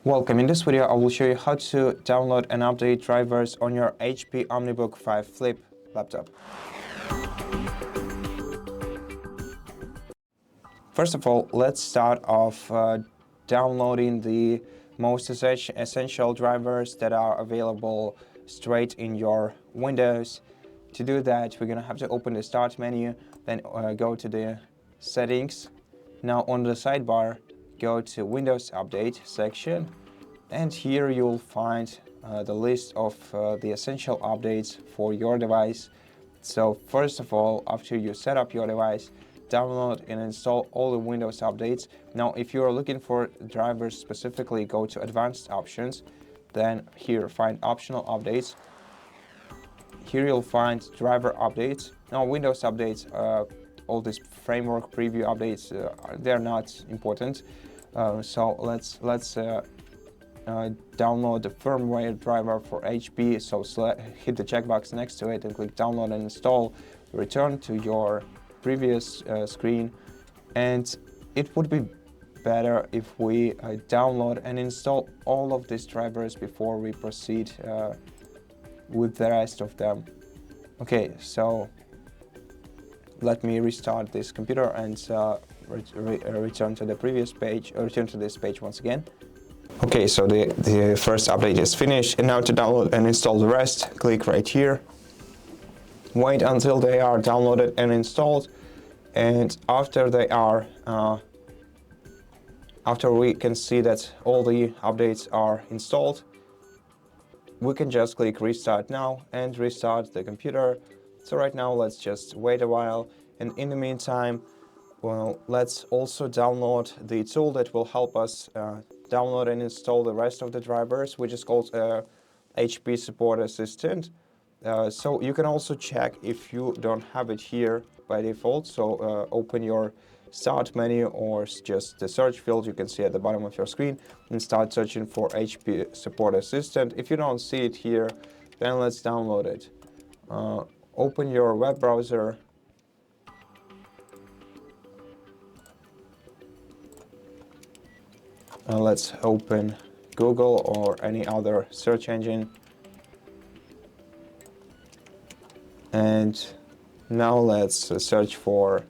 Welcome. In this video, I will show you how to download and update drivers on your HP OmniBook 5 Flip laptop. First of all, let's start off downloading the most essential drivers that are available straight in your Windows. To do that, we're going to have to open the Start menu, then go to the Settings. Now on the sidebar, go to Windows Update section, and here you'll find the list of the essential updates for your device. So first of all, after you set up your device, download and install all the Windows updates. Now if you're looking for drivers specifically, go to Advanced Options, then here find Optional Updates. Here you'll find driver updates. Now Windows updates, all these framework preview updates, they're not important. So let's download the firmware driver for HP. So hit the checkbox next to it and click download and install. Return to your previous screen, and it would be better if we download and install all of these drivers before we proceed with the rest of them. Okay, so let me restart this computer and return to the previous page, or return to this page once again. Okay, so the first update is finished, and now to download and install the rest, click right here. Wait until they are downloaded and installed, and after they are, after we can see that all the updates are installed, we can just click Restart Now and restart the computer. So right now, let's just wait a while, and in the meantime, well, let's also download the tool that will help us download and install the rest of the drivers, which is called HP Support Assistant. So you can also check if you don't have it here by default. So open your Start menu or just the search field you can see at the bottom of your screen and start searching for HP Support Assistant. If you don't see it here, then let's download it. Open your web browser. Let's open Google or any other search engine. And now let's search for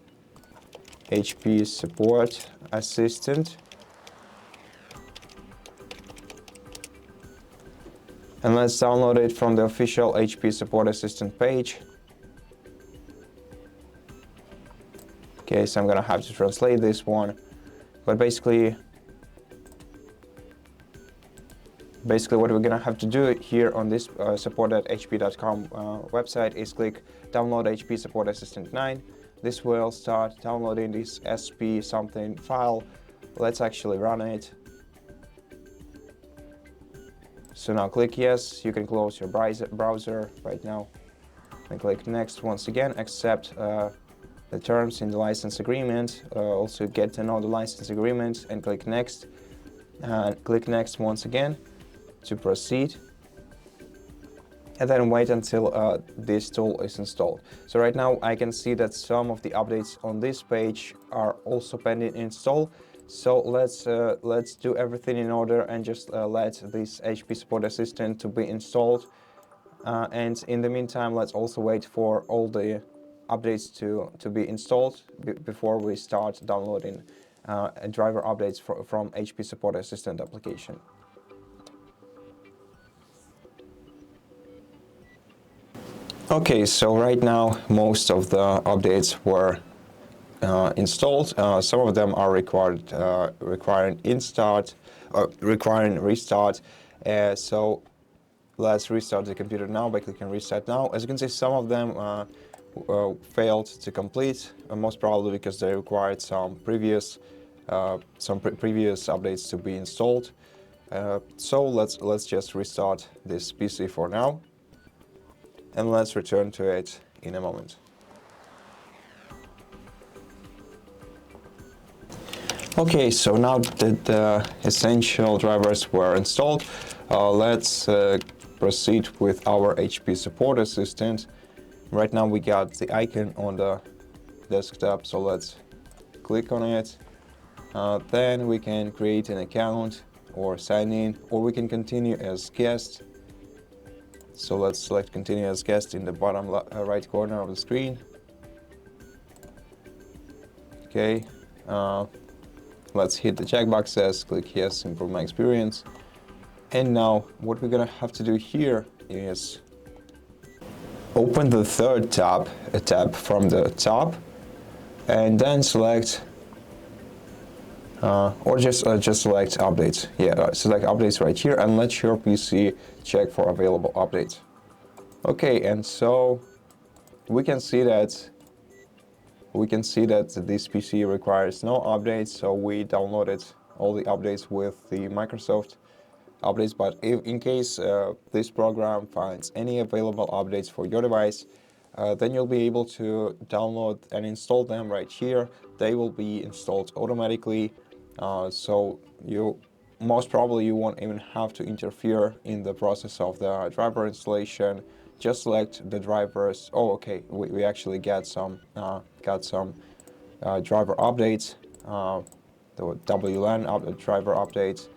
HP Support Assistant. And let's download it from the official HP Support Assistant page. Okay, so I'm gonna have to translate this one, but basically what we're gonna have to do here on this support.hp.com website is click download HP Support Assistant 9. This will start downloading this SP something file. Let's actually run it. So now click yes. You can close your browser right now and click next once again. Accept the terms in the license agreement. Also get to know the license agreement and click next. Click next once again to proceed, and then wait until this tool is installed. So right now I can see that some of the updates on this page are also pending install. So let's do everything in order and just let this HP Support Assistant to be installed. And in the meantime, let's also wait for all the updates to be installed before we start downloading driver updates from HP Support Assistant application. Okay, so right now most of the updates were installed. Some of them are requiring restart. So let's restart the computer now by clicking Reset Now. As you can see, some of them failed to complete, most probably because they required some previous updates to be installed. So let's just restart this PC for now, and let's return to it in a moment. Okay, so now that the essential drivers were installed, let's proceed with our HP Support Assistant. Right now we got the icon on the desktop, so let's click on it. Then we can create an account or sign in, or we can continue as guest. So let's select continue as guest in the bottom right corner of the screen. Okay, let's hit the checkboxes, click yes, improve my experience. And now what we're gonna have to do here is open the third tab, a tab from the top, and then select or just select updates. Yeah, select updates right here and let your PC check for available updates. Okay, and so we can see that this PC requires no updates, so we downloaded all the updates with the Microsoft updates. But if in case this program finds any available updates for your device, then you'll be able to download and install them right here. They will be installed automatically, so you most probably you won't even have to interfere in the process of the driver installation. Just select the drivers. Oh, okay, we actually got some driver updates, the WLAN driver updates,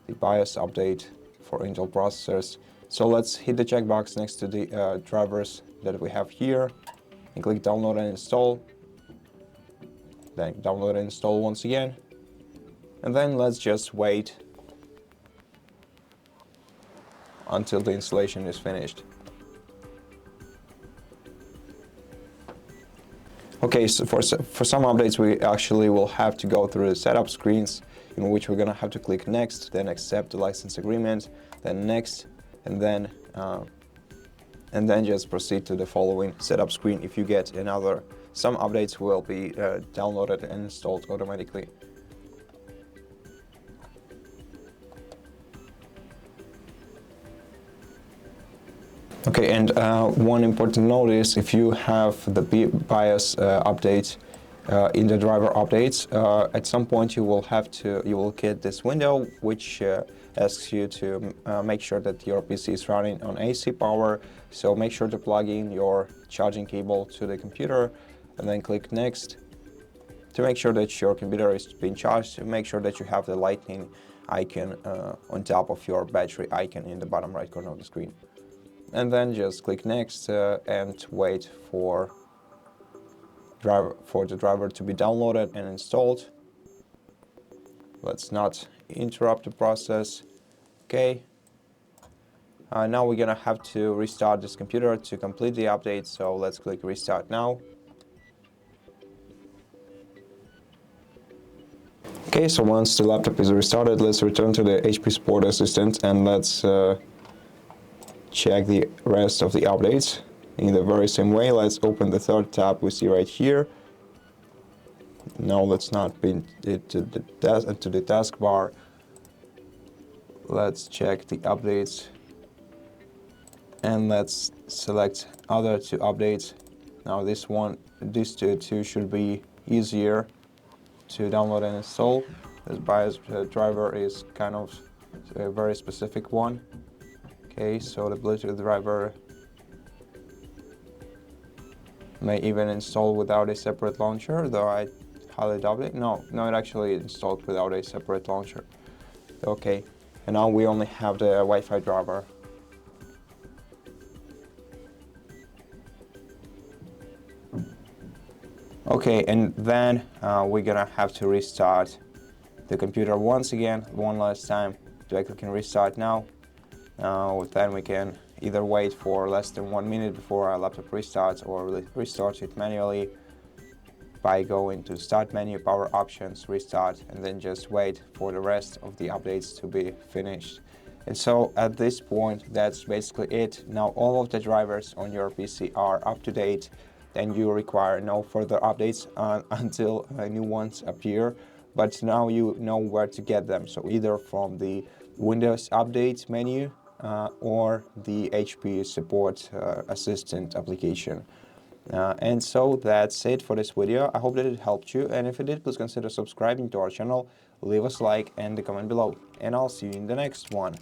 the BIOS update for Intel processors. So let's hit the checkbox next to the drivers that we have here and click download and install. Then download and install once again. And then let's just wait until the installation is finished. Okay, so for some updates we actually will have to go through the setup screens, in which we're gonna have to click next, then accept the license agreement, then next, and then just proceed to the following setup screen. If you get some updates will be downloaded and installed automatically. Okay, and one important note is if you have the BIOS update in the driver updates, at some point you will get this window which asks you to make sure that your PC is running on AC power. So make sure to plug in your charging cable to the computer and then click next to make sure that your computer is being charged. Make sure that you have the lightning icon on top of your battery icon in the bottom right corner of the screen. And then just click next and wait for the driver to be downloaded and installed. Let's not interrupt the process. Okay. Now we're gonna have to restart this computer to complete the update, so let's click restart now. Okay, so once the laptop is restarted, let's return to the HP Support Assistant and let's check the rest of the updates in the very same way. Let's open the third tab we see right here. Now let's not pin it to the taskbar. Let's check the updates and let's select other two updates. Now these two should be easier to download and install. This BIOS driver is kind of a very specific one. Okay, so the Bluetooth driver may even install without a separate launcher, though I highly doubt it. No, it actually installed without a separate launcher. Okay, and now we only have the Wi-Fi driver. Okay, and then we're gonna have to restart the computer once again, one last time. Do I click on restart now? Then we can either wait for less than 1 minute before our laptop restarts or restart it manually by going to Start menu, Power Options, Restart, and then just wait for the rest of the updates to be finished. And so at this point, that's basically it. Now all of the drivers on your PC are up to date and you require no further updates until new ones appear. But now you know where to get them. So either from the Windows Updates menu or the HP Support Assistant application. And so that's it for this video. I hope that it helped you, and if it did, please consider subscribing to our channel, leave us a like and a comment below, and I'll see you in the next one.